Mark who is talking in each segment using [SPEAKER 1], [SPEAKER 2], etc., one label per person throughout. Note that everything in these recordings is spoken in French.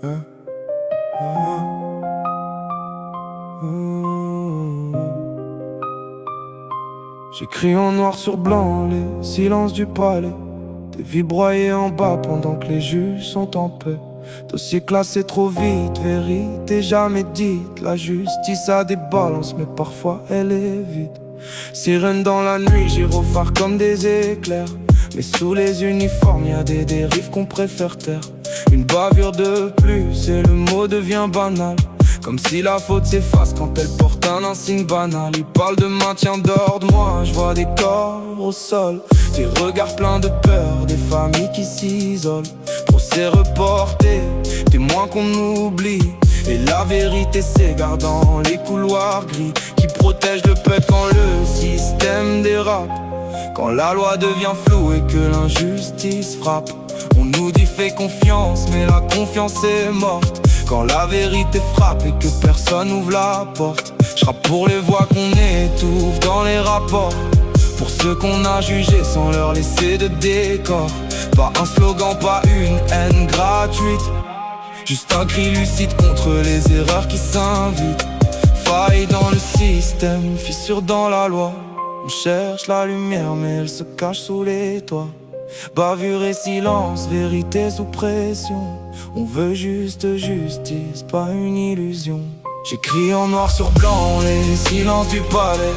[SPEAKER 1] Hein, hein, mmh. J'écris en noir sur blanc les silences du palais. Des vies broyées en bas pendant que les juges sont en paix. Dossier classé trop vite, vérité jamais dite. La justice a des balances mais parfois elle est vide. Sirène dans la nuit, gyrophares comme des éclairs. Mais sous les uniformes y'a des dérives qu'on préfère taire. Une bavure de plus et le mot devient banal. Comme si la faute s'efface quand elle porte un insigne banal. Il parle de maintien d'ordre, moi je vois des corps au sol. Des regards pleins de peur, des familles qui s'isolent. Procès reporté, témoins qu'on oublie. Et la vérité s'égare dans les couloirs gris qui protègent le peuple quand le système dérape. Quand la loi devient floue et que l'injustice frappe. On nous dit fais confiance mais la confiance est morte. Quand la vérité frappe et que personne ouvre la porte. J'rappe pour les voix qu'on étouffe dans les rapports. Pour ceux qu'on a jugés sans leur laisser de décor. Pas un slogan, pas une haine gratuite. Juste un cri lucide contre les erreurs qui s'invitent. Faille dans le système, fissure dans la loi. On cherche la lumière mais elle se cache sous les toits. Bavure et silence, vérité sous pression. On veut juste justice, pas une illusion. J'écris en noir sur blanc les silences du palais.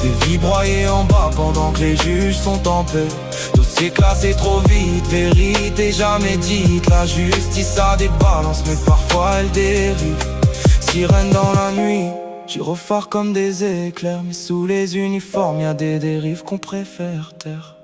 [SPEAKER 1] Des vies broyées en bas pendant que les juges sont en paix. Dossier classé trop vite, vérité jamais dite. La justice a des balances mais parfois elle dérive. Sirène dans la nuit, gyrophares comme des éclairs. Mais sous les uniformes y'a des dérives qu'on préfère taire.